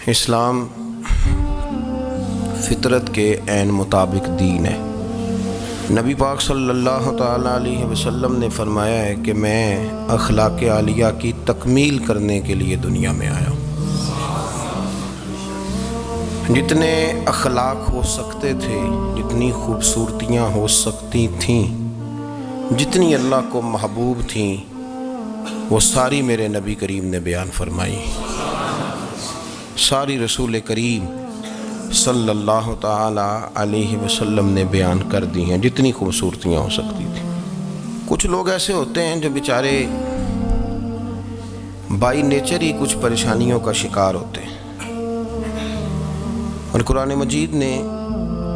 اسلام فطرت کے عین مطابق دین ہے۔ نبی پاک صلی اللہ تعالیٰ علیہ وسلم نے فرمایا ہے کہ میں اخلاق عالیہ کی تکمیل کرنے کے لیے دنیا میں آیا ہوں۔ جتنے اخلاق ہو سکتے تھے، جتنی خوبصورتیاں ہو سکتی تھیں، جتنی اللہ کو محبوب تھیں، وہ ساری میرے نبی کریم نے بیان فرمائی، ساری رسول کریم صلی اللہ تعالیٰ علیہ وسلم نے بیان کر دی ہیں، جتنی خوبصورتیاں ہو سکتی تھیں۔ کچھ لوگ ایسے ہوتے ہیں جو بیچارے بائی نیچر ہی کچھ پریشانیوں کا شکار ہوتے ہیں، اور قرآن مجید نے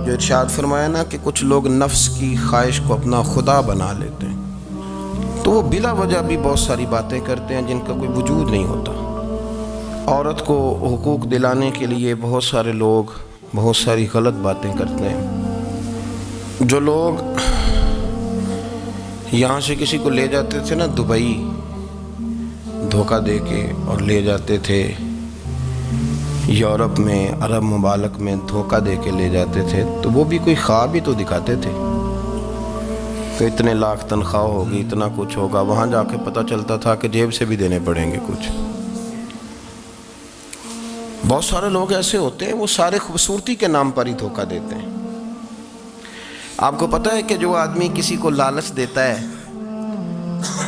جو ارشاد فرمایا نا کہ کچھ لوگ نفس کی خواہش کو اپنا خدا بنا لیتے ہیں، تو وہ بلا وجہ بھی بہت ساری باتیں کرتے ہیں جن کا کوئی وجود نہیں ہوتا۔ عورت کو حقوق دلانے کے لیے بہت سارے لوگ بہت ساری غلط باتیں کرتے ہیں۔ جو لوگ یہاں سے کسی کو لے جاتے تھے نا دبئی، دھوکہ دے کے اور لے جاتے تھے یورپ میں، عرب ممالک میں دھوکہ دے کے لے جاتے تھے، تو وہ بھی کوئی خواب ہی تو دکھاتے تھے کہ اتنے لاکھ تنخواہ ہوگی، اتنا کچھ ہوگا۔ وہاں جا کے پتہ چلتا تھا کہ جیب سے بھی دینے پڑیں گے کچھ۔ بہت سارے لوگ ایسے ہوتے ہیں، وہ سارے خوبصورتی کے نام پر ہی دھوکہ دیتے ہیں۔ آپ کو پتہ ہے کہ جو آدمی کسی کو لالچ دیتا ہے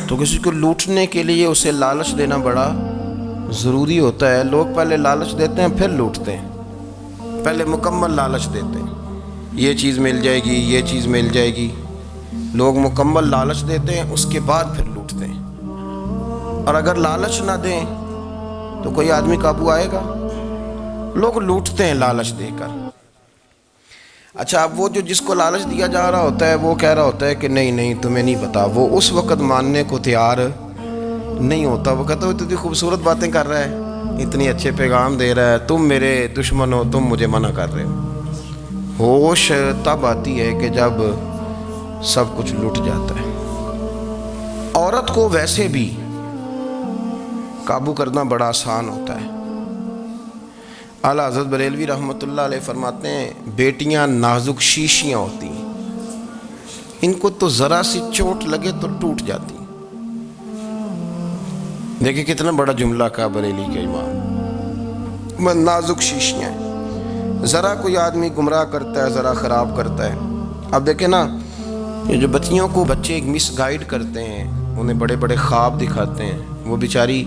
تو کسی کو لوٹنے کے لیے اسے لالچ دینا بڑا ضروری ہوتا ہے۔ لوگ پہلے لالچ دیتے ہیں پھر لوٹتے ہیں، پہلے مکمل لالچ دیتے ہیں، یہ چیز مل جائے گی، یہ چیز مل جائے گی۔ لوگ مکمل لالچ دیتے ہیں، اس کے بعد پھر لوٹتے ہیں۔ اور اگر لالچ نہ دیں تو کوئی آدمی قابو آئے گا؟ لوگ لوٹتے ہیں لالچ دے کر۔ اچھا، اب وہ جو جس کو لالچ دیا جا رہا ہوتا ہے وہ کہہ رہا ہوتا ہے کہ نہیں نہیں تمہیں نہیں پتا، وہ اس وقت ماننے کو تیار نہیں ہوتا۔ وہ کہتا ہے اتنی خوبصورت باتیں کر رہا ہے، اتنی اچھے پیغام دے رہا ہے، تم میرے دشمن ہو، تم مجھے منع کر رہے ہو۔ ہوش تب آتی ہے کہ جب سب کچھ لٹ جاتا ہے۔ عورت کو ویسے بھی قابو کرنا بڑا آسان ہوتا ہے۔ اعلیٰ حضرت بریلوی رحمۃ اللہ علیہ فرماتے ہیں بیٹیاں نازک شیشیاں ہوتی ہیں، ان کو تو ذرا سی چوٹ لگے تو ٹوٹ جاتی۔ دیکھیں کتنا بڑا جملہ کہا بریلی کے امام، نازک شیشیاں ہیں۔ ذرا کوئی آدمی گمراہ کرتا ہے، ذرا خراب کرتا ہے۔ اب دیکھیں نا، یہ جو بچیوں کو بچے مس گائیڈ کرتے ہیں، انہیں بڑے بڑے خواب دکھاتے ہیں، وہ بیچاری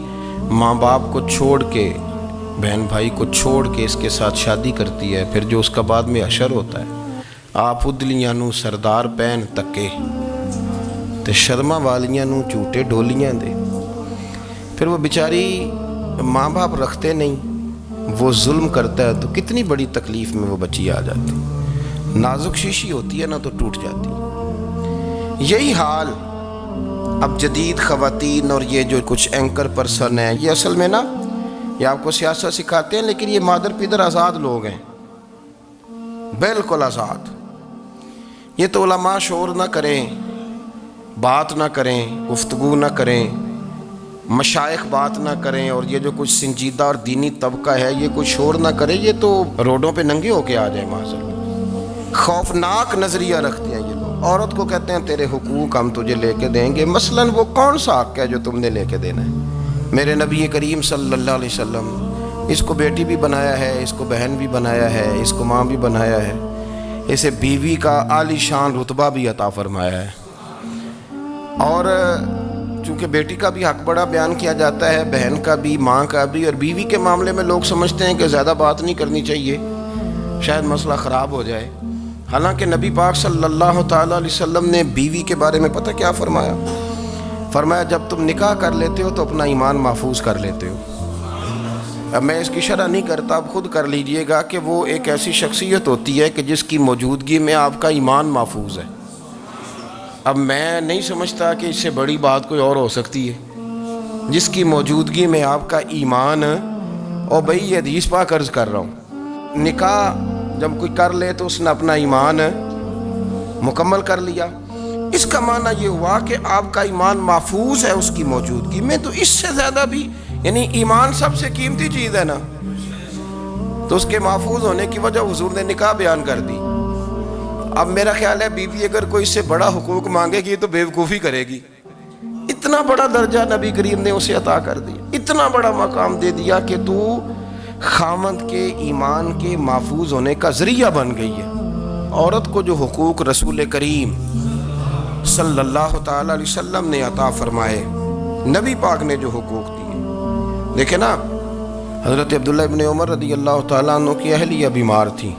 ماں باپ کو چھوڑ کے، بہن بھائی کو چھوڑ کے اس کے ساتھ شادی کرتی ہے، پھر جو اس کا بعد میں حشر ہوتا ہے، آپ ادلیاں نو سردار پہن تکے تے شرما والیاں نو جھوٹے ڈولیاں دے۔ پھر وہ بیچاری ماں باپ رکھتے نہیں، وہ ظلم کرتا ہے، تو کتنی بڑی تکلیف میں وہ بچی آ جاتی۔ نازک شیشی ہوتی ہے نا تو ٹوٹ جاتی۔ یہی حال اب جدید خواتین اور یہ جو کچھ اینکر پرسن ہیں، یہ اصل میں نا یہ آپ کو سیاست سکھاتے ہیں، لیکن یہ مادر پیدر آزاد لوگ ہیں، بالکل آزاد۔ یہ تو علماء شور نہ کریں، بات نہ کریں، گفتگو نہ کریں، مشائخ بات نہ کریں، اور یہ جو کچھ سنجیدہ اور دینی طبقہ ہے یہ کچھ شور نہ کرے، یہ تو روڈوں پہ ننگے ہو کے آ جائیں معاذ۔ خوفناک نظریہ رکھتے ہیں یہ لوگ۔ عورت کو کہتے ہیں تیرے حقوق ہم تجھے لے کے دیں گے۔ مثلاً وہ کون سا حق ہے جو تم نے لے کے دینا ہے؟ میرے نبی کریم صلی اللہ علیہ وسلم اس کو بیٹی بھی بنایا ہے، اس کو بہن بھی بنایا ہے، اس کو ماں بھی بنایا ہے، اسے بیوی کا عالی شان رتبہ بھی عطا فرمایا ہے۔ اور چونکہ بیٹی کا بھی حق بڑا بیان کیا جاتا ہے، بہن کا بھی، ماں کا بھی، اور بیوی کے معاملے میں لوگ سمجھتے ہیں کہ زیادہ بات نہیں کرنی چاہیے، شاید مسئلہ خراب ہو جائے۔ حالانکہ نبی پاک صلی اللہ تعالیٰ علیہ وسلم نے بیوی کے بارے میں پتہ کیا فرمایا؟ فرمایا جب تم نکاح کر لیتے ہو تو اپنا ایمان محفوظ کر لیتے ہو۔ اب میں اس کی شرح نہیں کرتا، اب خود کر لیجئے گا کہ وہ ایک ایسی شخصیت ہوتی ہے کہ جس کی موجودگی میں آپ کا ایمان محفوظ ہے۔ اب میں نہیں سمجھتا کہ اس سے بڑی بات کوئی اور ہو سکتی ہے، جس کی موجودگی میں آپ کا ایمان، اور بھئی یہ حدیث پاک عرض کر رہا ہوں، نکاح جب کوئی کر لے تو اس نے اپنا ایمان مکمل کر لیا۔ اس کا معنی یہ ہوا کہ آپ کا ایمان محفوظ ہے اس کی موجودگی میں۔ تو اس سے زیادہ بھی، یعنی ایمان سب سے قیمتی چیز ہے نا، تو اس کے محفوظ ہونے کی وجہ حضور نے نکاح بیان کر دی۔ اب میرا خیال ہے بیوی اگر کوئی اس سے بڑا حقوق مانگے گی تو بیوقوفی کرے گی۔ اتنا بڑا درجہ نبی کریم نے اسے عطا کر دیا، اتنا بڑا مقام دے دیا کہ تو خامند کے ایمان کے محفوظ ہونے کا ذریعہ بن گئی ہے۔ عورت کو جو حقوق رسول کریم صلی اللہ تعالی علیہ وسلم نے عطا فرمائے، نبی پاک نے جو حقوق دیے، دیکھیں نا، حضرت عبداللہ ابن عمر رضی اللہ تعالیٰ عنہ کی اہلیہ بیمار تھی،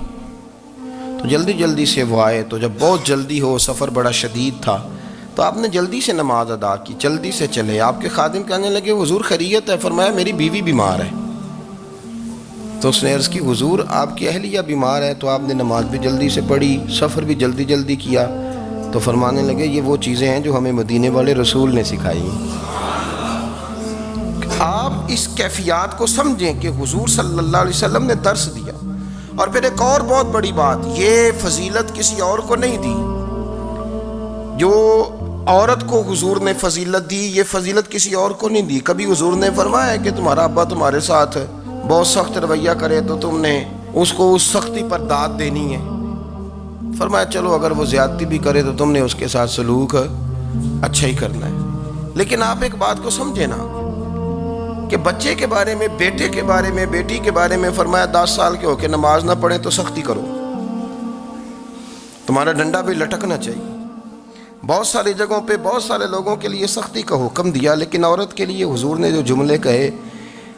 تو جلدی جلدی سے وہ آئے، تو جب بہت جلدی ہو، سفر بڑا شدید تھا، تو آپ نے جلدی سے نماز ادا کی، جلدی سے چلے۔ آپ کے خادم کہنے لگے حضور خیریت ہے؟ فرمایا میری بیوی بیمار ہے۔ تو اس نے عرض کی حضور آپ کی اہلیہ بیمار ہے، تو آپ نے نماز بھی جلدی سے پڑھی، سفر بھی جلدی جلدی کیا۔ تو فرمانے لگے یہ وہ چیزیں ہیں جو ہمیں مدینے والے رسول نے سکھائی۔ آپ اس کیفیات کو سمجھیں کہ حضور صلی اللہ علیہ وسلم نے درس دیا۔ اور پھر ایک اور بہت بڑی بات، یہ فضیلت کسی اور کو نہیں دی، جو عورت کو حضور نے فضیلت دی، یہ فضیلت کسی اور کو نہیں دی۔ کبھی حضور نے فرمایا کہ تمہارا ابا تمہارے ساتھ بہت سخت رویہ کرے تو تم نے اس کو اس سختی پر داد دینی ہے؟ فرمایا چلو اگر وہ زیادتی بھی کرے تو تم نے اس کے ساتھ سلوک اچھا ہی کرنا ہے۔ لیکن آپ ایک بات کو سمجھے نا کہ بچے کے بارے میں، بیٹے کے بارے میں، بیٹی کے بارے میں فرمایا 10 سال کے ہو کے نماز نہ پڑھیں تو سختی کرو، تمہارا ڈنڈا بھی لٹکنا چاہیے۔ بہت ساری جگہوں پہ بہت سارے لوگوں کے لیے سختی کا حکم دیا، لیکن عورت کے لیے حضور نے جو جملے کہے،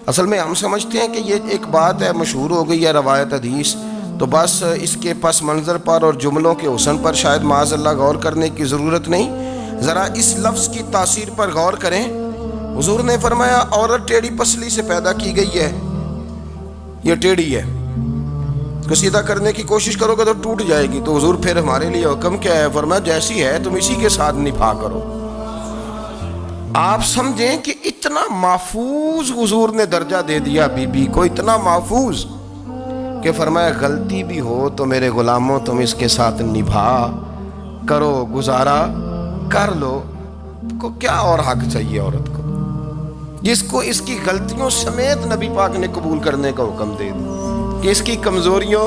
اصل میں ہم سمجھتے ہیں کہ یہ ایک بات ہے، مشہور ہو گئی ہے روایت حدیث، تو بس اس کے پس منظر پر اور جملوں کے حسن پر شاید معاذ اللہ غور کرنے کی ضرورت نہیں۔ ذرا اس لفظ کی تاثیر پر غور کریں۔ حضور نے فرمایا عورت ٹیڑھی پسلی سے پیدا کی گئی ہے، یہ ٹیڑھی ہے، اس کو سیدھا کرنے کی کوشش کرو گے تو ٹوٹ جائے گی۔ تو حضور پھر ہمارے لیے حکم کیا ہے؟ فرمایا جیسی ہے تم اسی کے ساتھ نبھا کرو۔ آپ سمجھیں کہ اتنا محفوظ حضور نے درجہ دے دیا بی بی کو، اتنا محفوظ کہ فرمایا غلطی بھی ہو تو میرے غلاموں تم اس کے ساتھ نبھا کرو، گزارا کر لو۔ کو کیا اور حق چاہیے عورت کو، جس کو اس کی غلطیوں سمیت نبی پاک نے قبول کرنے کا حکم دے دیا کہ اس کی کمزوریوں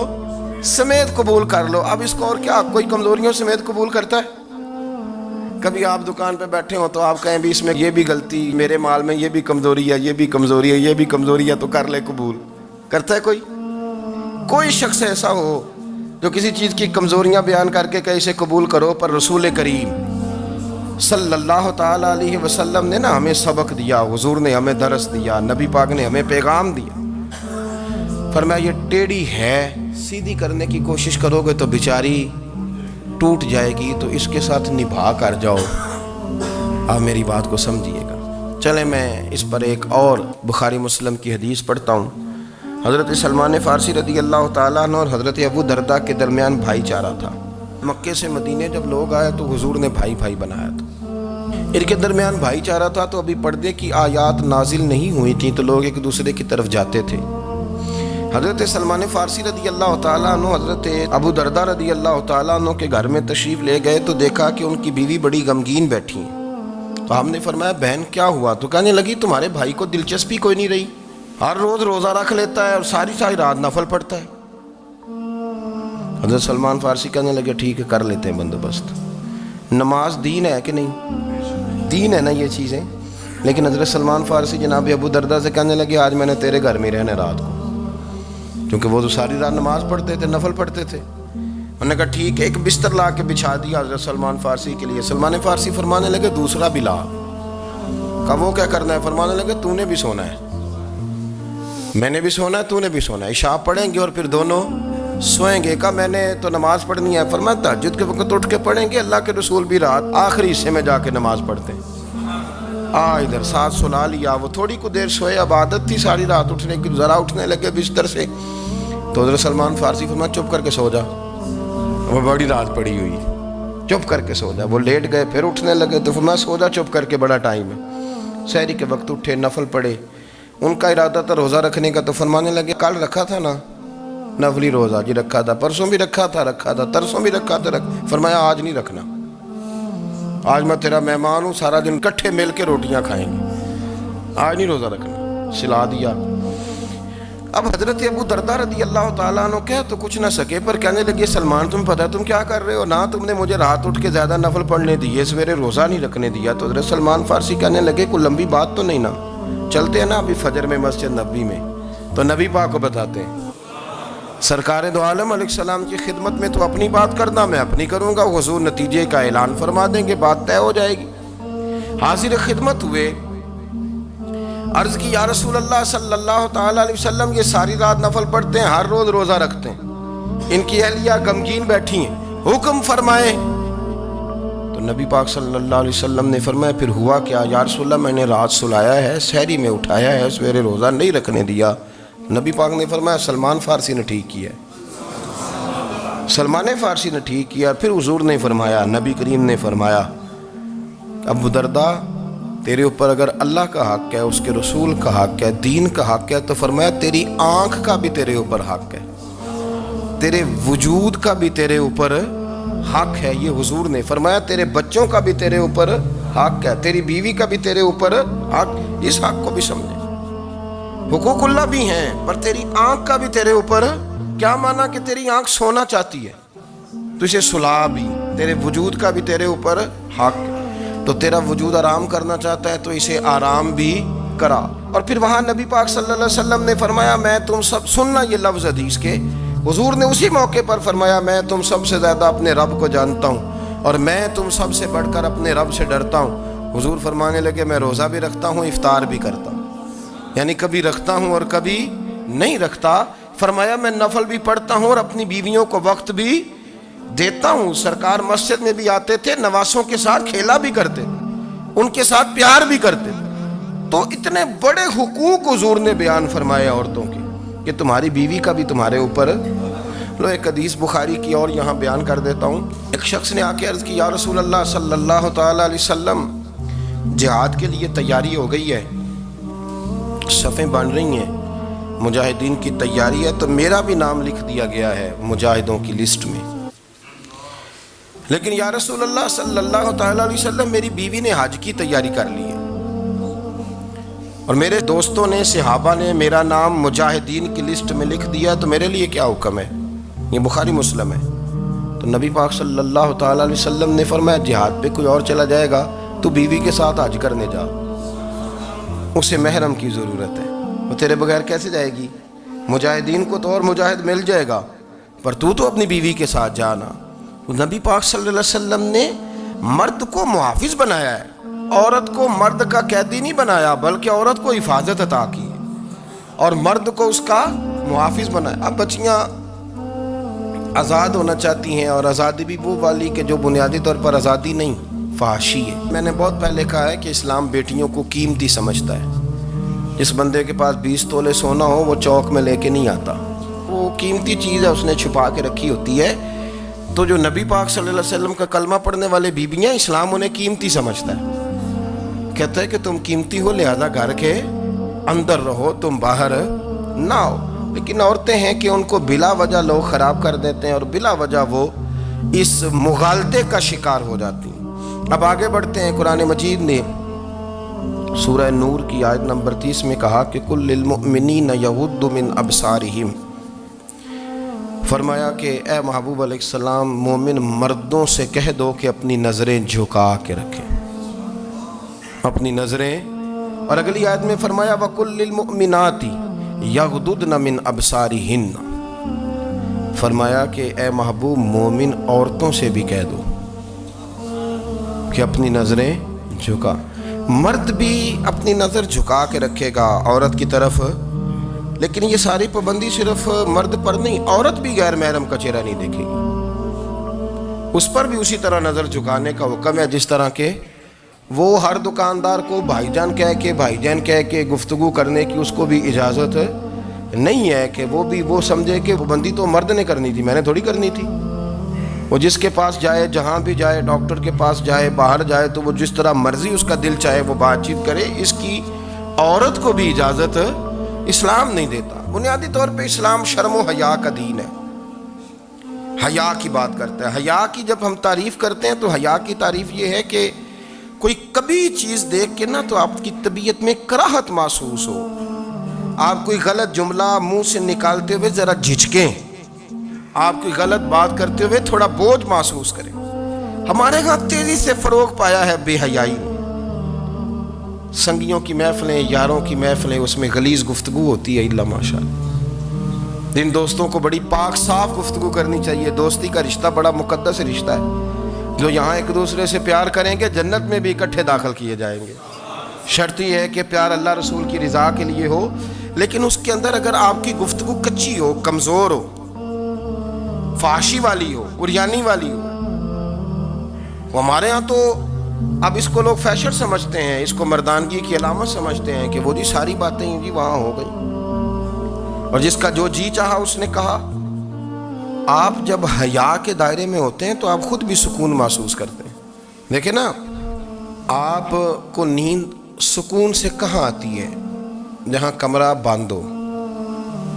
سمیت قبول کر لو۔ اب اس کو اور کیا، کوئی کمزوریوں سمیت قبول کرتا ہے؟ کبھی آپ دکان پہ بیٹھے ہو تو آپ کہیں بھی اس میں یہ بھی غلطی، میرے مال میں یہ بھی کمزوری ہے، یہ بھی کمزوری ہے، یہ بھی کمزوری ہے، تو کر لے قبول؟ کرتا ہے کوئی؟ کوئی شخص ایسا ہو جو کسی چیز کی کمزوریاں بیان کر کے کہ اسے قبول کرو؟ پر رسول کریم صلی اللہ تعالی علیہ وسلم نے نا ہمیں سبق دیا، حضور نے ہمیں درس دیا، نبی پاک نے ہمیں پیغام دیا۔ فرمایا یہ ٹیڑھی ہے، سیدھی کرنے کی کوشش کرو گے تو بیچاری ٹوٹ جائے گی، تو اس کے ساتھ نبھا کر جاؤ۔ آپ میری بات کو سمجھیے گا۔ چلیں میں اس پر ایک اور بخاری مسلم کی حدیث پڑھتا ہوں۔ حضرت سلمان فارسی رضی اللہ تعالیٰ عنہ اور حضرت ابو درداء کے درمیان بھائی چارہ تھا۔ مکے سے مدینے جب لوگ آئے تو حضور نے بھائی بھائی بنایا تھا، ان کے درمیان بھائی چارہ تھا، تو ابھی پردے کی آیات نازل نہیں ہوئی تھیں، تو لوگ ایک دوسرے کی طرف جاتے تھے۔ حضرت سلمان فارسی رضی اللہ تعالیٰ عنہ حضرت ابو درداء رضی اللہ تعالیٰ عنہ کے گھر میں تشریف لے گئے تو دیکھا کہ ان کی بیوی بڑی غمگین بیٹھی ہیں۔ تو ہم نے فرمایا بہن کیا ہوا؟ تو کہنے لگی تمہارے بھائی کو دلچسپی کوئی نہیں رہی، ہر روز روزہ رکھ لیتا ہے اور ساری ساری رات نفل پڑھتا ہے۔ حضرت سلمان فارسی کہنے لگے ٹھیک ہے کر لیتے ہیں بندوبست۔ نماز دین ہے کہ نہیں؟ دین ہے نا یہ چیزیں۔ لیکن حضرت سلمان فارسی جناب ابو درداء سے کہنے لگے آج میں نے تیرے گھر میں رہنا رات کو، کیونکہ وہ تو ساری رات نماز پڑھتے تھے، نفل پڑھتے تھے۔ انہوں نے کہا ٹھیک ہے، ایک بستر لا کے بچھا دیا حضرت سلمان فارسی کے لیے۔ سلمان فارسی فرمانے لگے دوسرا بھی لا۔ کہا وہ کیا کرنا ہے؟ فرمانے لگے تو نے بھی سونا ہے، میں نے بھی سونا ہے، تو نے بھی سونا ہے، عشاء پڑھیں گے اور پھر دونوں سوئیں گے۔ کہا میں نے تو نماز پڑھنی ہے۔ فرمایا تہجد کے وقت اٹھ کے پڑھیں گے، اللہ کے رسول بھی رات آخری حصے میں جا کے نماز پڑھتے ہیں۔ ادھر ساتھ سلا لیا، وہ تھوڑی کو دیر سوئے، اب عادت تھی ساری رات اٹھنے کی، ذرا اٹھنے لگے بستر سے تو حضرت سلمان فارسی فرمایا چپ کر کے سو جا، وہ بڑی رات پڑی ہوئی، چپ کر کے سو جا۔ وہ لیٹ گئے، پھر اٹھنے لگے تو فرمایا سو جا چپ کر کے، بڑا ٹائم ہے۔ سحری کے وقت اٹھے، نفل پڑھے، ان کا ارادہ تھا روزہ رکھنے کا، تو فرمانے لگے کل رکھا تھا نا نفلی روزہ؟ جی رکھا تھا۔ پرسوں بھی رکھا تھا؟ ترسوں بھی رکھا تھا۔ فرمایا آج نہیں رکھنا، آج میں تیرا مہمان ہوں، سارا دن کٹھے مل کے روٹیاں کھائیں گے، آج نہیں روزہ رکھنا۔ سلا دیا۔ اب حضرت ابو دردہ رضی اللہ تعالیٰ عنہ کہہ تو کچھ نہ سکے، پر کہنے لگے سلمان تمہیں پتہ ہے تم کیا کر رہے ہو، نہ تم نے مجھے رات اٹھ کے زیادہ نفل پڑھنے دیے، سویرے روزہ نہیں رکھنے دیا۔ تو حضرت سلمان فارسی کہنے لگے کوئی لمبی بات تو نہیں نا، چلتے ہیں نا ابھی فجر میں مسجد نبوی میں، تو نبی پاک کو بتاتے ہیں سرکار دو عالم علیہ السلام کی خدمت میں تو اپنی بات کرنا، میں اپنی کروں گا، حضور نتیجے کا اعلان فرما دیں گے، بات طے ہو جائے گی۔ حاضر خدمت ہوئے، عرض کی یا رسول اللہ صلی اللہ تعالیٰ علیہ وسلم یہ ساری رات نفل پڑھتے ہیں، ہر روز روزہ رکھتے ہیں، ان کی اہلیہ غمگین بیٹھی ہیں، حکم فرمائیں۔ تو نبی پاک صلی اللہ علیہ وسلم نے فرمایا پھر ہوا کیا؟ یا رسول اللہ میں نے رات سلایا ہے، سحری میں اٹھایا ہے، سویرے روزہ نہیں رکھنے دیا۔ نبی پاک نے فرمایا سلمان فارسی نے ٹھیک کیا، سلمان فارسی نے ٹھیک کیا۔ پھر حضور نے فرمایا، نبی کریم نے فرمایا ابو دردہ تیرے اوپر اگر اللہ کا حق ہے، اس کے رسول کا حق ہے، دین کا حق ہے، تو فرمایا تیری آنکھ کا بھی تیرے اوپر حق ہے، تیرے وجود کا بھی تیرے اوپر حق ہے۔ یہ حضور نے فرمایا تیرے بچوں کا بھی تیرے اوپر حق ہے، تیری بیوی کا بھی تیرے اوپر حق، اس حق کو بھی سمجھے۔ حقوق اللہ بھی ہیں، پر تیری آنکھ کا بھی تیرے اوپر، کیا مانا کہ تیری آنکھ سونا چاہتی ہے تو اسے سلا بھی، تیرے وجود کا بھی تیرے اوپر حق ہے، تو تیرا وجود آرام کرنا چاہتا ہے تو اسے آرام بھی کرا۔ اور پھر وہاں نبی پاک صلی اللہ علیہ وسلم نے فرمایا میں تم سب، سننا یہ لفظ حدیث کے، حضور نے اسی موقع پر فرمایا میں تم سب سے زیادہ اپنے رب کو جانتا ہوں اور میں تم سب سے بڑھ کر اپنے رب سے ڈرتا ہوں۔ حضور فرمانے لگے میں روزہ بھی رکھتا ہوں، افطار بھی کرتا ہوں، یعنی کبھی رکھتا ہوں اور کبھی نہیں رکھتا۔ فرمایا میں نفل بھی پڑھتا ہوں اور اپنی بیویوں کو وقت بھی دیتا ہوں۔ سرکار مسجد میں بھی آتے تھے، نواسوں کے ساتھ کھیلا بھی کرتے تھے، ان کے ساتھ پیار بھی کرتے تھے۔ تو اتنے بڑے حقوق حضور نے بیان فرمائے عورتوں کے کہ تمہاری بیوی کا بھی تمہارے اوپر۔ لو ایک حدیث بخاری کی اور یہاں بیان کر دیتا ہوں۔ ایک شخص نے آ کے عرض کی یا رسول اللہ صلی اللہ تعالیٰ علیہ وسلم جہاد کے لیے تیاری ہو گئی ہے، صفیں بن رہی ہیں، مجاہدین کی تیاری ہے، تو میرا بھی نام لکھ دیا گیا ہے مجاہدوں کی لسٹ میں، لیکن یا رسول اللہ صلی اللہ تعالیٰ علیہ وسلم میری بیوی نے حج کی تیاری کر لی ہے اور میرے دوستوں نے، صحابہ نے میرا نام مجاہدین کی لسٹ میں لکھ دیا، تو میرے لیے کیا حکم ہے؟ یہ بخاری مسلم ہے۔ تو نبی پاک صلی اللہ تعالیٰ علیہ وسلم نے فرمایا جہاد پہ کوئی اور چلا جائے گا تو بیوی کے ساتھ حج کرنے جا، اسے محرم کی ضرورت ہے، وہ تیرے بغیر کیسے جائے گی؟ مجاہدین کو تو اور مجاہد مل جائے گا، پر تو اپنی بیوی کے ساتھ جانا۔ نبی پاک صلی اللہ علیہ وسلم نے مرد کو محافظ بنایا ہے، عورت کو مرد کا قیدی نہیں بنایا، بلکہ عورت کو حفاظت عطا کی ہے اور مرد کو اس کا محافظ بنایا۔ اب بچیاں آزاد ہونا چاہتی ہیں، اور آزادی بھی وہ والی کہ جو بنیادی طور پر آزادی نہیں، فحاشی ہے۔ میں نے بہت پہلے کہا ہے کہ اسلام بیٹیوں کو قیمتی سمجھتا ہے۔ جس بندے کے پاس 20 تولے سونا ہو وہ چوک میں لے کے نہیں آتا، وہ قیمتی چیز ہے، اس نے چھپا کے رکھی ہوتی ہے۔ تو جو نبی پاک صلی اللہ علیہ وسلم کا کلمہ پڑھنے والے بیویاں، اسلام انہیں قیمتی سمجھتا ہے، کہتا ہے کہ تم قیمتی ہو لہذا گھر کے اندر رہو، تم باہر نہ آؤ۔ لیکن عورتیں ہیں کہ ان کو بلا وجہ لوگ خراب کر دیتے ہیں اور بلا وجہ وہ اس مغالطے کا شکار ہو جاتی ہیں۔ اب آگے بڑھتے ہیں۔ قرآن مجید نے سورہ نور کی آیت نمبر 30 میں کہا کہ کل للمؤمنین یغضوا من ابصارہم، فرمایا کہ اے محبوب علیہ السلام مومن مردوں سے کہہ دو کہ اپنی نظریں جھکا کے رکھیں، اپنی نظریں۔ اور اگلی آیت میں فرمایا وَقُلْ لِلْمُؤْمِنَاتِ یغضضن من ابصارہن، فرمایا کہ اے محبوب مومن عورتوں سے بھی کہہ دو کہ اپنی نظریں جھکا۔ مرد بھی اپنی نظر جھکا کے رکھے گا عورت کی طرف، لیکن یہ ساری پابندی صرف مرد پر نہیں، عورت بھی غیر محرم کا چہرہ نہیں دیکھے گی، اس پر بھی اسی طرح نظر جھکانے کا حکم ہے، جس طرح کہ وہ ہر دکاندار کو بھائی جان کہہ کے گفتگو کرنے کی اس کو بھی اجازت نہیں ہے کہ وہ سمجھے کہ پابندی تو مرد نے کرنی تھی، میں نے تھوڑی کرنی تھی۔ وہ جس کے پاس جائے، جہاں بھی جائے، ڈاکٹر کے پاس جائے، باہر جائے، تو وہ جس طرح مرضی اس کا دل چاہے وہ بات چیت کرے، اس کی عورت کو بھی اجازت اسلام نہیں دیتا۔ بنیادی طور پہ اسلام شرم و حیا کا دین ہے، حیا کی بات کرتا ہے۔ حیا کی جب ہم تعریف کرتے ہیں تو حیا کی تعریف یہ ہے کہ کوئی کبھی چیز دیکھ کے نہ تو آپ کی طبیعت میں کراہت محسوس ہو، آپ کوئی غلط جملہ منہ سے نکالتے ہوئے ذرا جھجکیں، آپ کوئی غلط بات کرتے ہوئے تھوڑا بوجھ محسوس کریں۔ ہمارے ہاں تیزی سے فروغ پایا ہے بے حیائی نے، سنگیوں کی محفلیں، یاروں کی محفلیں، اس میں غلیظ گفتگو ہوتی ہے الا ماشاءاللہ۔ جن دوستوں کو بڑی پاک صاف گفتگو کرنی چاہیے، دوستی کا رشتہ بڑا مقدس رشتہ ہے، جو یہاں ایک دوسرے سے پیار کریں گے جنت میں بھی اکٹھے داخل کیے جائیں گے۔ شرط یہ ہے کہ پیار اللہ رسول کی رضا کے لیے ہو، لیکن اس کے اندر اگر آپ کی گفتگو کچی ہو، کمزور ہو، فحاشی والی ہو، عریانی والی ہو، وہ ہمارے ہاں تو اب اس کو لوگ فیشن سمجھتے ہیں، اس کو مردانگی کی علامت سمجھتے ہیں کہ وہ جی ساری باتیں جی وہاں ہو گئی، اور جس کا جو جی چاہا اس نے کہا۔ آپ جب حیا کے دائرے میں ہوتے ہیں تو آپ خود بھی سکون محسوس کرتے ہیں۔ دیکھیں نا، آپ کو نیند سکون سے کہاں آتی ہے؟ جہاں کمرہ بند ہو،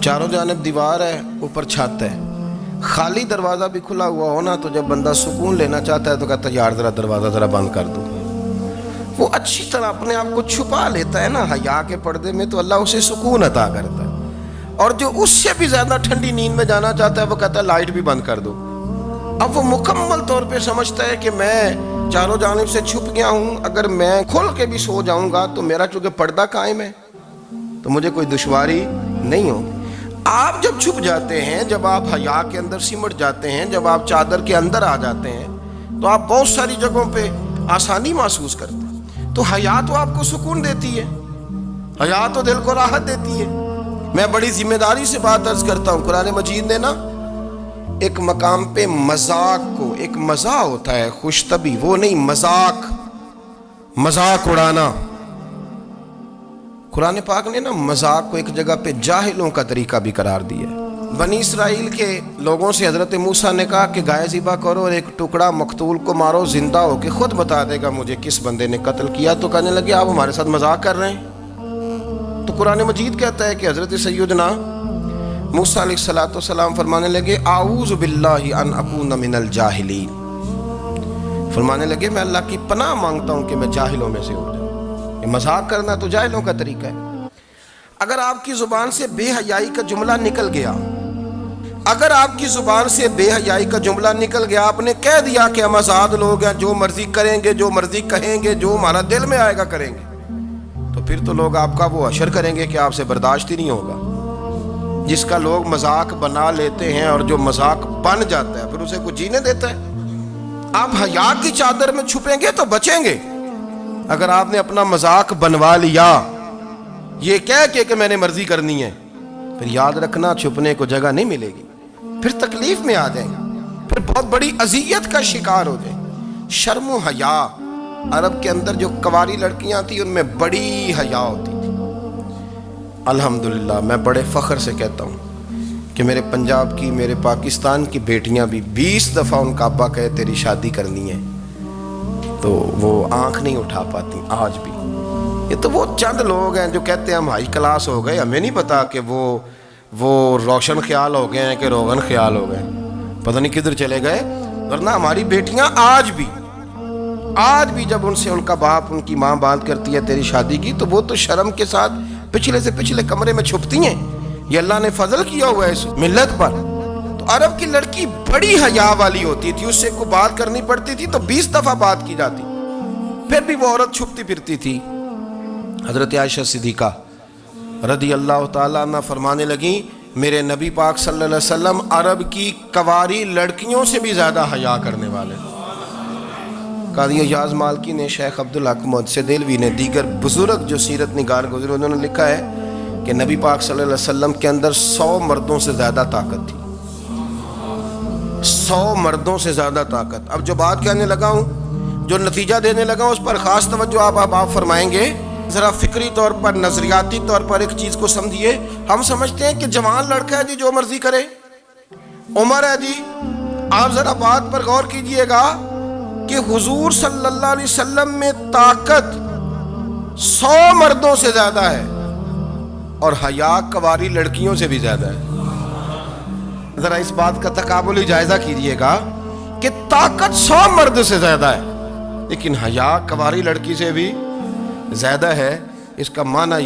چاروں جانب دیوار ہے، اوپر چھت ہے، خالی دروازہ بھی کھلا ہوا ہو نا، تو جب بندہ سکون لینا چاہتا ہے تو کہتا ہے یار ذرا دروازہ ذرا بند کر دو۔ وہ اچھی طرح اپنے آپ کو چھپا لیتا ہے نا حیا کے پردے میں، تو اللہ اسے سکون عطا کرتا ہے۔ اور جو اس سے بھی زیادہ ٹھنڈی نیند میں جانا چاہتا ہے وہ کہتا ہے لائٹ بھی بند کر دو۔ اب وہ مکمل طور پہ سمجھتا ہے کہ میں چاروں جانب سے چھپ گیا ہوں، اگر میں کھل کے بھی سو جاؤں گا تو میرا چونکہ پردہ قائم ہے تو مجھے کوئی دشواری نہیں ہوگی۔ آپ جب چھپ جاتے ہیں، جب آپ حیا کے اندر سمٹ جاتے ہیں، جب آپ چادر کے اندر آ جاتے ہیں تو آپ بہت ساری جگہوں پہ آسانی محسوس کرتے ہیں۔ تو حیا تو آپ کو سکون دیتی ہے، حیا تو دل کو راحت دیتی ہے۔ میں بڑی ذمہ داری سے بات عرض کرتا ہوں، قرآن مجید نے نا ایک مقام پہ مذاق کو، ایک مزاح ہوتا ہے خوش طبی، وہ نہیں، مذاق اڑانا، قرآن پاک نے نا مذاق کو ایک جگہ پہ جاہلوں کا طریقہ بھی قرار دیا ہے۔ بنی اسرائیل کے لوگوں سے حضرت موسیٰ نے کہا کہ گائے ذبح کرو اور ایک ٹکڑا مقتول کو مارو، زندہ ہو کے خود بتا دے گا مجھے کس بندے نے قتل کیا۔ تو کہنے لگے آپ ہمارے ساتھ مذاق کر رہے ہیں۔ تو قرآن مجید کہتا ہے کہ حضرت سیدنا موسیٰ علیہ السلام فرمانے لگے اعوذ باللہ ان اکون من الجاہلین، فرمانے لگے میں اللہ کی پناہ مانگتا ہوں کہ میں جاہلوں میں سے ہو جاؤں۔ یہ مذاق کرنا تو جاہلوں کا طریقہ ہے۔ اگر آپ کی زبان سے بے حیائی کا جملہ نکل گیا، اگر آپ کی زبان سے بے حیائی کا جملہ نکل گیا، آپ نے کہہ دیا کہ ہم آزاد لوگ ہیں، جو مرضی کریں گے، جو مرضی کہیں گے، جو ہمارا دل میں آئے گا کریں گے، تو پھر تو لوگ آپ کا وہ حشر کریں گے کہ آپ سے برداشت ہی نہیں ہوگا۔ جس کا لوگ مذاق بنا لیتے ہیں اور جو مذاق بن جاتا ہے پھر اسے کوئی جینے دیتا ہے؟ آپ حیا کی چادر میں چھپیں گے تو بچیں گے۔ اگر آپ نے اپنا مذاق بنوا لیا یہ کہہ کے کہ میں نے مرضی کرنی ہے، پھر یاد رکھنا چھپنے کو جگہ نہیں ملے گی، پھر تکلیف میں آ جائیں گے، پھر بہت بڑی اذیت کا شکار ہو جائیں گے۔ شرم و حیا، عرب کے اندر جو کنواری لڑکیاں تھیں ان میں بڑی حیا ہوتی تھی۔ الحمدللہ میں بڑے فخر سے کہتا ہوں کہ میرے پنجاب کی، میرے پاکستان کی بیٹیاں بھی 20 دفعہ ان کا ابا کہے تیری شادی کرنی ہے تو وہ آنکھ نہیں اٹھا پاتی آج بھی۔ یہ تو وہ چند لوگ ہیں جو کہتے ہیں ہم ہائی کلاس ہو گئے، ہمیں نہیں پتا کہ وہ روشن خیال ہو گئے ہیں کہ روغن خیال ہو گئے، پتہ نہیں کدھر چلے گئے۔ ورنہ ہماری بیٹیاں آج بھی جب ان سے ان کا باپ، ان کی ماں بات کرتی ہے تیری شادی کی، تو وہ تو شرم کے ساتھ پچھلے سے پچھلے کمرے میں چھپتی ہیں۔ یہ اللہ نے فضل کیا ہوا ہے اس ملت پر۔ تو عرب کی لڑکی بڑی حیا والی ہوتی تھی، اس سے کوئی بات کرنی پڑتی تھی تو 20 دفعہ بات کی جاتی، پھر بھی وہ عورت چھپتی پھرتی تھی۔ حضرت عائشہ صدیقہ رضی اللہ تعالیٰ عنہ فرمانے لگیں میرے نبی پاک صلی اللہ علیہ وسلم عرب کی کنواری لڑکیوں سے بھی زیادہ حیا کرنے والے۔ قاضی ایاز مالکی نے، شیخ عبدالحق محدث دہلوی نے، دیگر بزرگ جو سیرت نگار گزرے انہوں نے لکھا ہے کہ نبی پاک صلی اللہ علیہ وسلم کے اندر 100 مردوں سے زیادہ طاقت تھی، 100 مردوں سے زیادہ طاقت۔ اب جو بات کہنے لگا ہوں، جو نتیجہ دینے لگا ہوں، اس پر خاص توجہ آپ فرمائیں گے۔ ذرا فکری طور پر، نظریاتی طور پر ایک چیز کو سمجھیے۔ ہم سمجھتے ہیں کہ جوان لڑکا ہے جی جو مرضی کرے، عمر ہے جی۔ آپ ذرا بات پر غور کیجئے گا کہ حضور صلی اللہ علیہ وسلم میں طاقت 100 مردوں سے زیادہ ہے اور حیا کنواری لڑکیوں سے بھی زیادہ ہے۔ ذرا اس بات کا تقابلی جائزہ کیجئے گا کہ طاقت 100 مرد سے زیادہ ہے لیکن حیا کنواری لڑکی سے بھی زیادہ ہے۔ اس کا معنی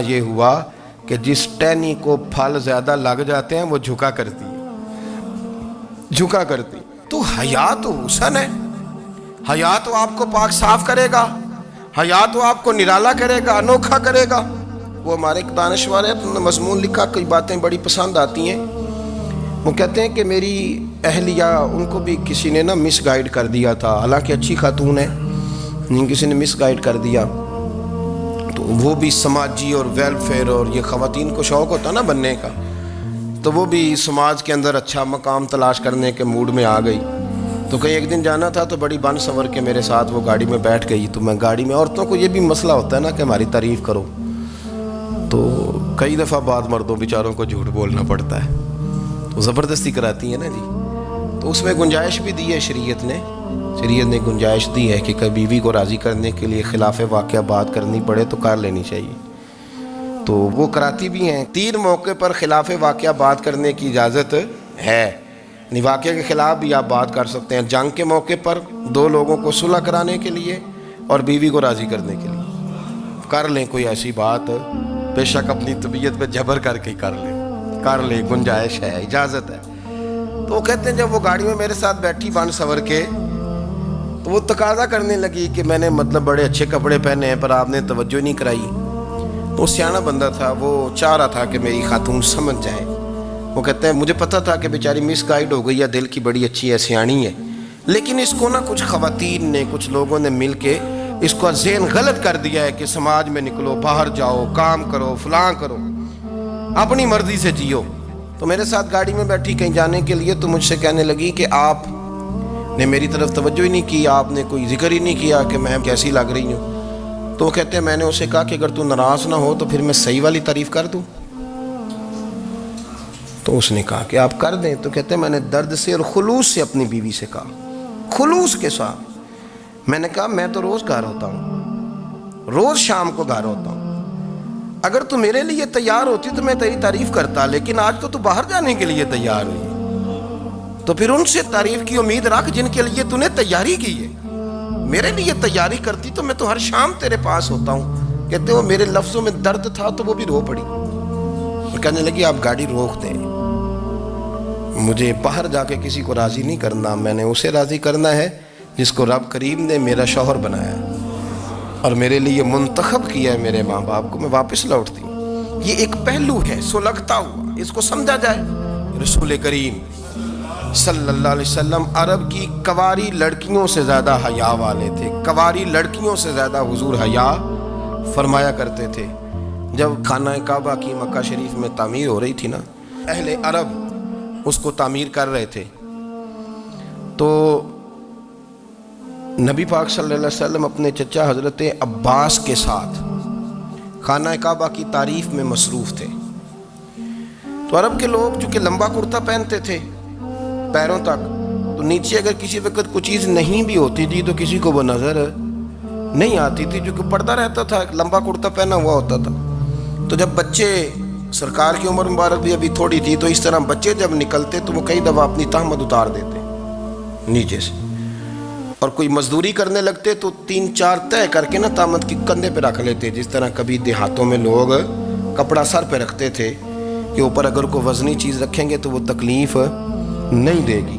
یہ ہوا کہ جس ٹہنی کو پھل زیادہ لگ جاتے ہیں وہ جھکا کرتی تو حیا تو حسن ہے، حیا تو آپ کو پاک صاف کرے گا، حیا تو آپ کو نرالا کرے گا، انوکھا کرے گا۔ وہ ہمارے ایک دانشور ہے، انہوں نے مضمون لکھا، کئی باتیں بڑی پسند آتی ہیں۔ وہ کہتے ہیں کہ میری اہلیہ، ان کو بھی کسی نے نا مس گائیڈ کر دیا تھا، حالانکہ اچھی خاتون ہے، کسی نے مس گائیڈ کر دیا، تو وہ بھی سماجی اور ویلفیئر اور یہ خواتین کو شوق ہوتا نا بننے کا، تو وہ بھی سماج کے اندر اچھا مقام تلاش کرنے کے موڈ میں آ گئی۔ تو کہیں ایک دن جانا تھا تو بڑی بن سنور کے میرے ساتھ وہ گاڑی میں بیٹھ گئی۔ تو میں گاڑی میں، عورتوں کو یہ بھی مسئلہ ہوتا ہے نا کہ ہماری تعریف کرو، تو کئی دفعہ بعد مردوں بیچاروں کو جھوٹ بولنا پڑتا ہے، تو زبردستی کراتی ہیں نا جی۔ تو اس میں گنجائش بھی دی ہے شریعت نے گنجائش دی ہے کہ کبھی بیوی کو راضی کرنے کے لیے خلاف واقعہ بات کرنی پڑے تو کر لینی چاہیے، تو وہ کراتی بھی ہیں۔ 3 موقع پر خلاف واقعہ بات کرنے کی اجازت ہے، واقعے کے خلاف بھی آپ بات کر سکتے ہیں۔ جنگ کے موقع پر 2 لوگوں کو صلح کرانے کے لیے اور بیوی کو راضی کرنے کے لیے کر لیں کوئی ایسی بات، بے شک اپنی طبیعت پہ جبر کر کے کر لیں، گنجائش ہے، اجازت ہے۔ تو وہ کہتے ہیں جب وہ گاڑی میں میرے ساتھ بیٹھی بن سنور کے، تو وہ تقاضا کرنے لگی کہ میں نے بڑے اچھے کپڑے پہنے ہیں پر آپ نے توجہ نہیں کرائی۔ تو سیاںا بندہ تھا، وہ چاہ رہا تھا کہ میری خاتون سمجھ جائے۔ وہ کہتے ہیں مجھے پتہ تھا کہ بیچاری مس گائیڈ ہو گئی ہے، دل کی بڑی اچھی ہے، سیاਣੀ ہے، لیکن اس کو نا کچھ خواتین نے، کچھ لوگوں نے مل کے اس کو ذہن غلط کر دیا ہے کہ سماج میں نکلو، باہر جاؤ، کام کرو، فلاں کرو، اپنی مرضی سے جیو۔ تو میرے ساتھ گاڑی میں بیٹھی کہیں جانے کے لیے، تو مجھ سے کہنے لگی کہ آپ نے میری طرف توجہ ہی نہیں کی، آپ نے کوئی ذکر ہی نہیں کیا کہ میں کیسی لگ رہی ہوں۔ تو وہ کہتے ہیں میں نے اسے کہا کہ اگر تو ناراض نہ ہو تو پھر میں صحیح والی تعریف کر دوں۔ تو اس نے کہا کہ آپ کر دیں۔ تو کہتے ہیں میں نے درد سے اور خلوص سے اپنی بیوی سے کہا، خلوص کے ساتھ میں نے کہا میں تو روز گھر ہوتا ہوں، روز شام کو گھر ہوتا ہوں، اگر تو میرے لیے تیار ہوتی تو میں تیری تعریف کرتا، لیکن آج تو باہر جانے کے لیے تیار ہوئی، تو پھر ان سے تعریف کی امید رکھ جن کے لیے تو نے تیاری کی ہے۔ میرے لیے تیاری کرتی تو میں تو ہر شام تیرے پاس ہوتا ہوں۔ کہتے ہو میرے لفظوں میں درد تھا تو وہ بھی رو پڑی، کہنے لگی آپ گاڑی روک دیں، مجھے باہر جا کے کسی کو راضی نہیں کرنا، میں نے اسے راضی کرنا ہے جس کو رب کریم نے میرا شوہر بنایا ہے اور میرے لیے منتخب کیا ہے، میرے ماں باپ کو۔ میں واپس لوٹتی ہوں۔ یہ ایک پہلو ہے سلگتا ہوا، اس کو سمجھا جائے۔ رسول کریم صلی اللہ علیہ وسلم عرب کی کواری لڑکیوں سے زیادہ حیا والے تھے، کواری لڑکیوں سے زیادہ حضور حیا فرمایا کرتے تھے۔ جب خانہ کعبہ کی مکہ شریف میں تعمیر ہو رہی تھی نا، اہل عرب اس کو تعمیر کر رہے تھے، تو نبی پاک صلی اللہ علیہ وسلم اپنے چچا حضرت عباس کے ساتھ خانہ کعبہ کی تعریف میں مصروف تھے۔ تو عرب کے لوگ چونکہ لمبا کرتا پہنتے تھے پیروں تک، تو نیچے اگر کسی وقت کوئی چیز نہیں بھی ہوتی تھی تو کسی کو وہ نظر نہیں آتی تھی، کیونکہ پردہ رہتا تھا، لمبا کرتا پہنا ہوا ہوتا تھا۔ تو جب بچے، سرکار کی عمر مبارک بھی ابھی تھوڑی تھی، تو اس طرح بچے جب نکلتے تو وہ کئی دفعہ اپنی تہمت اتار دیتے نیچے سے، اور کوئی مزدوری کرنے لگتے تو 3-4 طے کر کے نا تہمت کی کندھے پہ رکھ لیتے، جس طرح کبھی دیہاتوں میں لوگ کپڑا سر پہ رکھتے تھے کہ اوپر اگر کوئی وزنی چیز رکھیں گے تو وہ تکلیف نہیں دے گی۔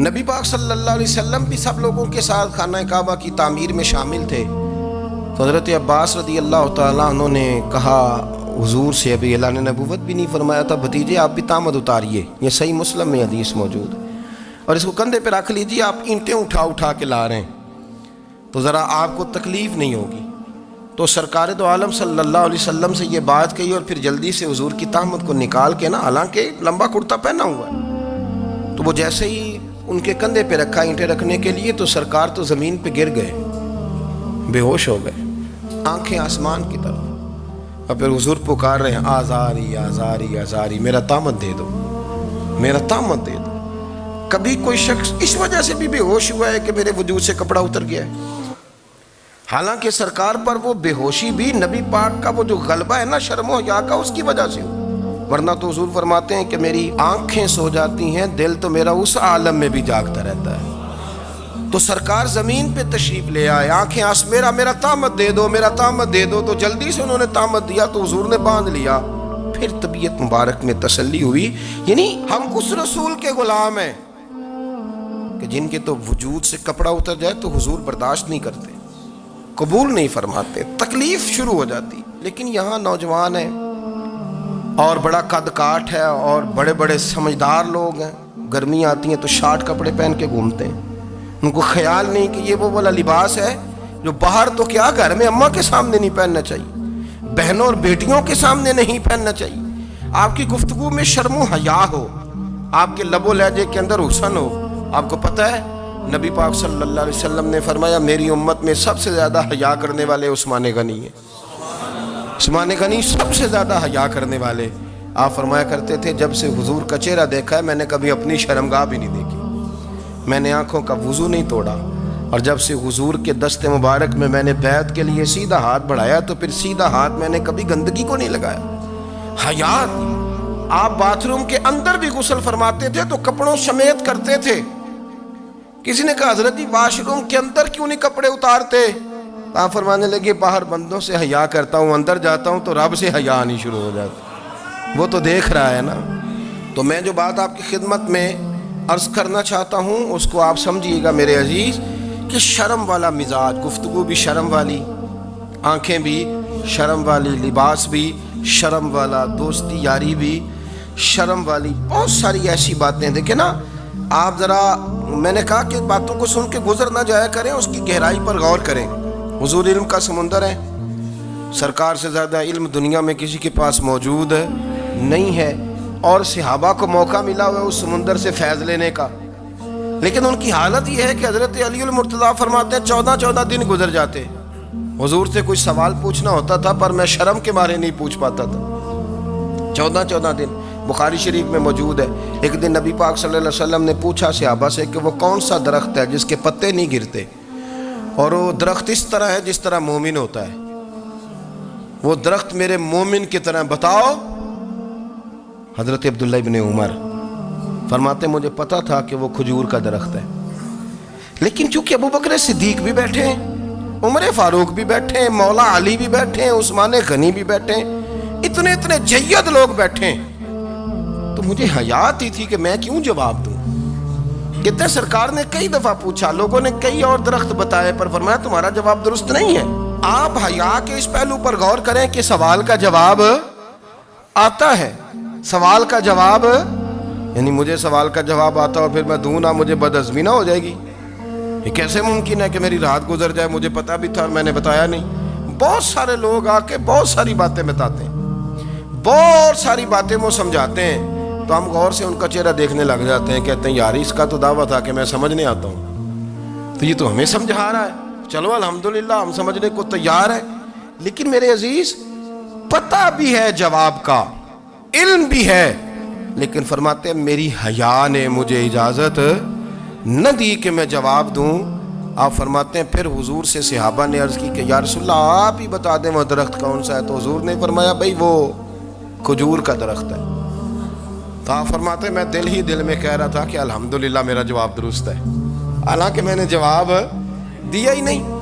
نبی پاک صلی اللہ علیہ وسلم بھی سب لوگوں کے ساتھ خانہ کعبہ کی تعمیر میں شامل تھے۔ تو حضرت عباس رضی اللہ تعالیٰ عنہ نے کہا حضور سے، ابھی اعلان نبوت بھی نہیں فرمایا تھا، بھتیجے آپ بھی تہمت اتاریے، یہ صحیح مسلم میں حدیث موجود ہے، اور اس کو کندھے پہ رکھ لیجیے، آپ اینٹیں اٹھا کے لا رہے ہیں تو ذرا آپ کو تکلیف نہیں ہوگی۔ تو سرکار دو عالم صلی اللہ علیہ وسلم سے یہ بات کہی، اور پھر جلدی سے حضور کی تہمت کو نکال کے نا، حالانکہ لمبا کرتا پہنا ہوا ہے، تو وہ جیسے ہی ان کے کندھے پہ رکھا اینٹیں رکھنے کے لیے، تو سرکار تو زمین پہ گر گئے، بے ہوش ہو گئے، آنکھیں آسمان کی طرف، اور پھر حضور پکار رہے ہیں آزاری آزاری آزاری، میرا تہمت دے دو، میرا تہمت دے دو۔ کبھی کوئی شخص اس وجہ سے بھی بے ہوش ہوا ہے کہ میرے وجود سے کپڑا اتر گیا ہے؟ حالانکہ سرکار پر وہ بے ہوشی بھی نبی پاک کا وہ جو غلبہ ہے نا شرم و حیا کا، اس کی وجہ سے ہو، ورنہ تو حضور فرماتے ہیں کہ میری آنکھیں سو جاتی ہیں، دل تو میرا اس عالم میں بھی جاگتا رہتا ہے۔ تو سرکار زمین پہ تشریف لے آئے, آنکھیں میرا طامت دے دو, میرا طامت دے دو. تو جلدی سے انہوں نے طامت دیا تو حضور نے باندھ لیا. پھر طبیعت مبارک میں تسلی ہوئی. یعنی ہم اس رسول کے غلام ہیں کہ جن کے تو وجود سے کپڑا اتر جائے تو حضور برداشت نہیں کرتے, قبول نہیں فرماتے, تکلیف شروع ہو جاتی. لیکن یہاں نوجوان ہیں اور بڑا قد کاٹ ہے اور بڑے بڑے سمجھدار لوگ ہیں, گرمی آتی ہیں تو شارٹ کپڑے پہن کے گھومتے ہیں. ان کو خیال نہیں کہ یہ وہ والا لباس ہے جو باہر تو کیا گھر میں اماں کے سامنے نہیں پہننا چاہیے, بہنوں اور بیٹیوں کے سامنے نہیں پہننا چاہیے. آپ کی گفتگو میں شرم و حیا ہو, آپ کے لب و لہجے کے اندر حسن ہو. آپ کو پتہ ہے نبی پاک صلی اللہ علیہ وسلم نے فرمایا میری امت میں سب سے زیادہ حیا کرنے والے عثمان غنی ہیں. عثمان غنی سب سے زیادہ حیا کرنے والے. آپ فرمایا کرتے تھے جب سے حضور کا چہرہ دیکھا ہے میں نے کبھی اپنی شرمگاہ بھی نہیں دیکھی, میں نے آنکھوں کا وضو نہیں توڑا, اور جب سے حضور کے دست مبارک میں نے بیعت کے لیے سیدھا ہاتھ بڑھایا تو پھر سیدھا ہاتھ میں نے کبھی گندگی کو نہیں لگایا. حیات. آپ باتھ روم کے اندر بھی غسل فرماتے تھے تو کپڑوں سمیت کرتے تھے. کسی نے کہا حضرت جی واش روم کے اندر کیوں نہیں کپڑے اتارتے؟ آپ فرمانے لگے باہر بندوں سے حیا کرتا ہوں, اندر جاتا ہوں تو رب سے حیا آنی شروع ہو جاتی, وہ تو دیکھ رہا ہے نا. تو میں جو بات آپ کی خدمت میں عرض کرنا چاہتا ہوں اس کو آپ سمجھیے گا میرے عزیز, کہ شرم والا مزاج, گفتگو بھی شرم والی, آنکھیں بھی شرم والی, لباس بھی شرم والا, دوستی یاری بھی شرم والی, بہت ساری ایسی باتیں. دیکھیں نا آپ ذرا, میں نے کہا کہ باتوں کو سن کے گزر نہ جایا کریں, اس کی گہرائی پر غور کریں. حضور علم کا سمندر ہے, سرکار سے زیادہ علم دنیا میں کسی کے پاس موجود نہیں ہے, اور صحابہ کو موقع ملا ہوا ہے اس سمندر سے فیض لینے کا. لیکن ان کی حالت یہ ہے کہ حضرت علی المرتضیٰ فرماتے ہیں 14 دن گزر جاتے. حضور سے کوئی سوال پوچھنا ہوتا تھا پر میں شرم کے مارے نہیں پوچھ پاتا تھا. 14 دن بخاری شریف میں موجود ہے. ایک دن نبی پاک صلی اللہ علیہ وسلم نے پوچھا صحابہ سے کہ وہ کون سا درخت ہے جس کے پتے نہیں گرتے, اور وہ درخت اس طرح ہے جس طرح مومن ہوتا ہے, وہ درخت میرے مومن کی طرح بتاؤ. حضرت عبداللہ ابن عمر فرماتے مجھے پتا تھا کہ وہ کھجور کا درخت ہے, لیکن چونکہ ابو بکر صدیق بھی بیٹھے ہیں, عمر فاروق بھی بیٹھے ہیں, مولا علی بھی بیٹھے ہیں, عثمان غنی بھی بیٹھے ہیں, اتنے جید لوگ بیٹھے ہیں, تو مجھے حیا آتی تھی کہ میں کیوں جواب دوں. کہتے ہیں سرکار نے کئی دفعہ پوچھا, لوگوں نے کئی اور درخت بتائے, پر فرمایا تمہارا جواب درست نہیں ہے. آپ حیا کے اس پہلو پر غور کریں کہ سوال کا جواب آتا ہے, سوال کا جواب, یعنی مجھے سوال کا جواب آتا اور پھر میں دوں نہ, مجھے بدعزمی نہ ہو جائے گی. یہ کیسے ممکن ہے کہ میری رات گزر جائے, مجھے پتا بھی تھا اور میں نے بتایا نہیں. بہت سارے لوگ آ کے بہت ساری باتیں بتاتے ہیں, بہت ساری باتیں وہ سمجھاتے ہیں, تو ہم غور سے ان کا چہرہ دیکھنے لگ جاتے ہیں, کہتے ہیں یار اس کا تو دعویٰ تھا کہ میں سمجھنے آتا ہوں, تو یہ تو ہمیں سمجھا رہا ہے. چلو الحمدللہ ہم سمجھنے کو تیار ہیں. لیکن میرے عزیز پتہ بھی ہے جواب کا, علم بھی ہے, لیکن فرماتے ہیں میری حیا نے مجھے اجازت نہ دی کہ میں جواب دوں. آپ فرماتے ہیں پھر حضور سے صحابہ نے عرض کی کہ یا رسول اللہ آپ ہی بتا دیں وہ درخت کون سا ہے. تو حضور نے فرمایا بھئی وہ کھجور کا درخت ہے. تو آپ فرماتے ہیں میں دل میں کہہ رہا تھا کہ الحمدللہ میرا جواب درست ہے, حالانکہ میں نے جواب دیا ہی نہیں.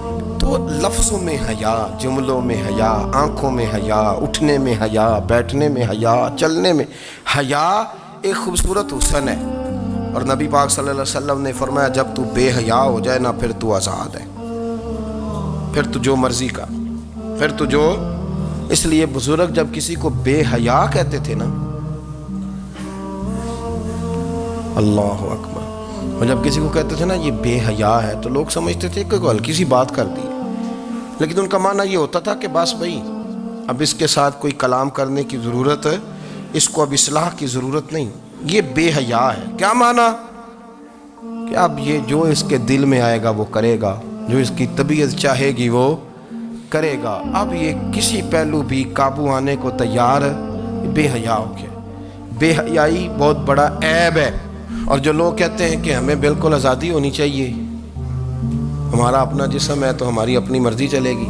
تو لفظوں میں حیا, جملوں میں حیا, آنکھوں میں حیا, اٹھنے میں حیا, بیٹھنے میں حیا, چلنے میں حیا ایک خوبصورت حسن ہے. اور نبی پاک صلی اللہ علیہ وسلم نے فرمایا جب تو بے حیا ہو جائے نا پھر تو آزاد ہے, پھر تو جو مرضی کا, پھر تو جو. اس لیے بزرگ جب کسی کو بے حیا کہتے تھے نا, اللہ اکبر, اور جب کسی کو کہتے تھے نا یہ بے حیا ہے تو لوگ سمجھتے تھے کہ کوئی ہلکی سی بات کر دی, لیکن ان کا معنی یہ ہوتا تھا کہ بس بھئی اب اس کے ساتھ کوئی کلام کرنے کی ضرورت ہے, اس کو اب اصلاح کی ضرورت نہیں, یہ بے حیا ہے. کیا معنی کہ اب یہ جو اس کے دل میں آئے گا وہ کرے گا, جو اس کی طبیعت چاہے گی وہ کرے گا, اب یہ کسی پہلو بھی قابو آنے کو تیار ہے, بے حیا ہو گیا. بے حیائی بہت بڑا عیب ہے. اور جو لوگ کہتے ہیں کہ ہمیں بالکل آزادی ہونی چاہیے, ہمارا اپنا جسم ہے تو ہماری اپنی مرضی چلے گی.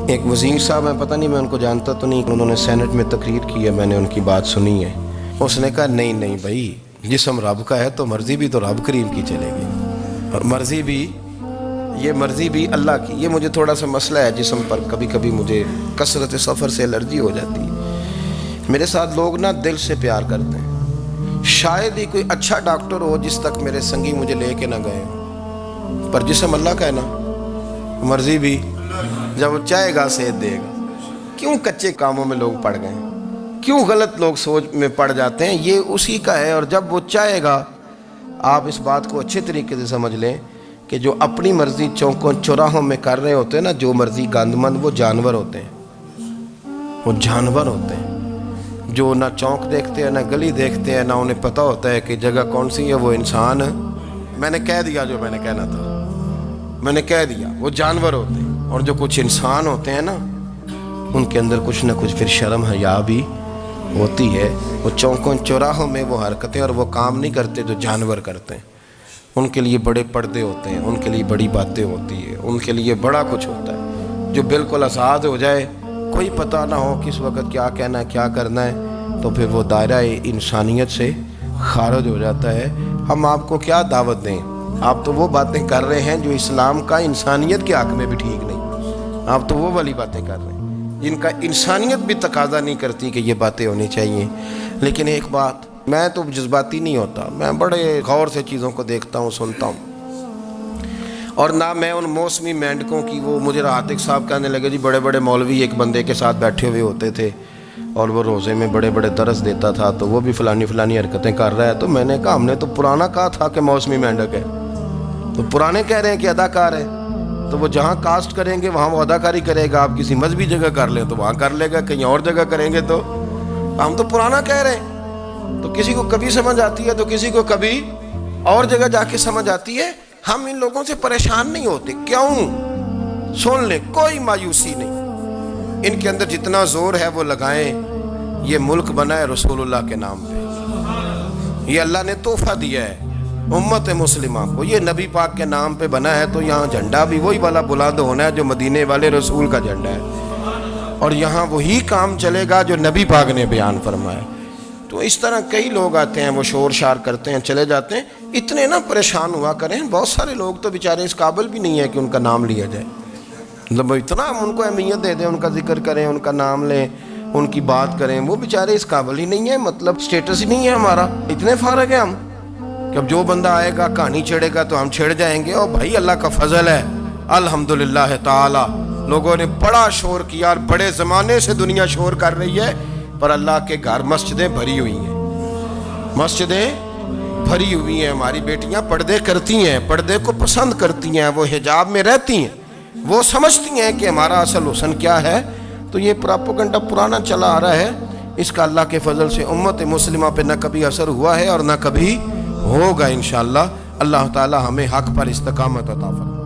ایک وزیر صاحب ہیں, پتہ نہیں میں ان کو جانتا تو نہیں, انہوں نے سینٹ میں تقریر کی ہے, میں نے ان کی بات سنی ہے. اس نے کہا نہیں بھائی جسم رب کا ہے تو مرضی بھی تو رب کریم کی چلے گی, اور مرضی بھی یہ مرضی بھی اللہ کی. یہ مجھے تھوڑا سا مسئلہ ہے جسم پر, کبھی کبھی مجھے کثرت سفر سے الرجی ہو جاتی ہے. میرے ساتھ لوگ نا دل سے پیار کرتے ہیں. شاید ہی کوئی اچھا ڈاکٹر ہو جس تک میرے سنگی مجھے لے کے نہ گئے ہوں, پر جسم اللہ کا ہے نا, مرضی بھی جب وہ چاہے گا صحت دے گا. کیوں کچے کاموں میں لوگ پڑ گئے ہیں, کیوں غلط لوگ سوچ میں پڑ جاتے ہیں؟ یہ اسی کا ہے. اور جب وہ چاہے گا, آپ اس بات کو اچھے طریقے سے سمجھ لیں کہ جو اپنی مرضی چوکوں چوراہوں میں کر رہے ہوتے ہیں نا, جو مرضی گند مند, وہ جانور ہوتے ہیں. وہ جانور ہوتے ہیں جو نہ چونک دیکھتے ہیں, نہ گلی دیکھتے ہیں, نہ انہیں پتہ ہوتا ہے کہ جگہ کون سی ہے. وہ انسان, میں نے کہہ دیا جو میں نے کہنا تھا, میں نے کہہ دیا. وہ جانور ہوتے ہیں. اور جو کچھ انسان ہوتے ہیں نا, ان کے اندر کچھ نہ کچھ پھر شرم حیا بھی ہوتی ہے. وہ چوکوں چوراہوں میں وہ حرکتیں اور وہ کام نہیں کرتے جو جانور کرتے ہیں. ان کے لیے بڑے پردے ہوتے ہیں, ان کے لیے بڑی باتیں ہوتی ہیں, ان کے لیے بڑا کچھ ہوتا ہے. جو بالکل آزاد ہو جائے, کوئی پتہ نہ ہو کس وقت کیا کہنا ہے, کیا کرنا ہے, تو پھر وہ دائرہ انسانیت سے خارج ہو جاتا ہے. ہم آپ کو کیا دعوت دیں؟ آپ تو وہ باتیں کر رہے ہیں جو اسلام کا انسانیت کے حق میں بھی ٹھیک نہیں. آپ تو وہ والی باتیں کر رہے ہیں جن کا انسانیت بھی تقاضا نہیں کرتی کہ یہ باتیں ہونی چاہیے. لیکن ایک بات, میں تو جذباتی نہیں ہوتا, میں بڑے غور سے چیزوں کو دیکھتا ہوں, سنتا ہوں. اور نہ میں ان موسمی مینڈکوں کی, وہ مجھے راحت صاحب کہنے لگے جی بڑے بڑے مولوی ایک بندے کے ساتھ بیٹھے ہوئے ہوتے تھے اور وہ روزے میں بڑے بڑے درس دیتا تھا, تو وہ بھی فلانی حرکتیں کر رہا ہے. تو میں نے کہا ہم نے تو پرانا کہا تھا کہ موسمی مینڈک ہے, تو پرانے کہہ رہے ہیں کہ اداکار ہے. تو وہ جہاں کاسٹ کریں گے وہاں وہ اداکاری کرے گا. آپ کسی مذہبی جگہ کر لیں تو وہاں کر لے گا, کہیں اور جگہ کریں گے تو ہم تو پرانا کہہ رہے ہیں. تو کسی کو کبھی سمجھ آتی ہے تو کسی کو کبھی اور جگہ جا کے سمجھ آتی ہے. ہم ان لوگوں سے پریشان نہیں ہوتے. کیوں؟ سن لیں, کوئی مایوسی نہیں. ان کے اندر جتنا زور ہے وہ لگائیں. یہ ملک بنا ہے رسول اللہ کے نام پہ, یہ اللہ نے تحفہ دیا ہے امت مسلمہ کو. یہ نبی پاک کے نام پہ بنا ہے, تو یہاں جھنڈا بھی وہی والا بلند ہونا ہے جو مدینے والے رسول کا جھنڈا ہے, اور یہاں وہی کام چلے گا جو نبی پاک نے بیان فرمایا. تو اس طرح کئی لوگ آتے ہیں, وہ شور شار کرتے ہیں, چلے جاتے ہیں. اتنے نہ پریشان ہوا کریں. بہت سارے لوگ تو بیچارے اس قابل بھی نہیں ہے کہ ان کا نام لیا جائے. مطلب اتنا ہم ان کو اہمیت دے دیں, ان کا ذکر کریں, ان کا نام لیں, ان کی بات کریں. وہ بیچارے اس قابل ہی نہیں ہے, مطلب سٹیٹس ہی نہیں ہے ہمارا. اتنے فارغ ہیں ہم کہ اب جو بندہ آئے گا کہانی چھیڑے گا تو ہم چھیڑ جائیں گے. اور بھائی اللہ کا فضل ہے الحمدللہ تعالی, لوگوں نے بڑا شور کیا, اور بڑے زمانے سے دنیا شور کر رہی ہے, پر اللہ کے گھر مسجدیں بھری ہوئی ہیں. مسجدیں بھری ہوئی ہیں. ہماری بیٹیاں پردے کرتی ہیں, پردے کو پسند کرتی ہیں, وہ حجاب میں رہتی ہیں, وہ سمجھتی ہیں کہ ہمارا اصل حسن کیا ہے. تو یہ پراپوگنڈا پرانا چلا آ رہا ہے. اس کا اللہ کے فضل سے امت مسلمہ پہ نہ کبھی اثر ہوا ہے اور نہ کبھی ہوگا انشاءاللہ. اللہ تعالی ہمیں حق پر استقامت عطا فرمائے.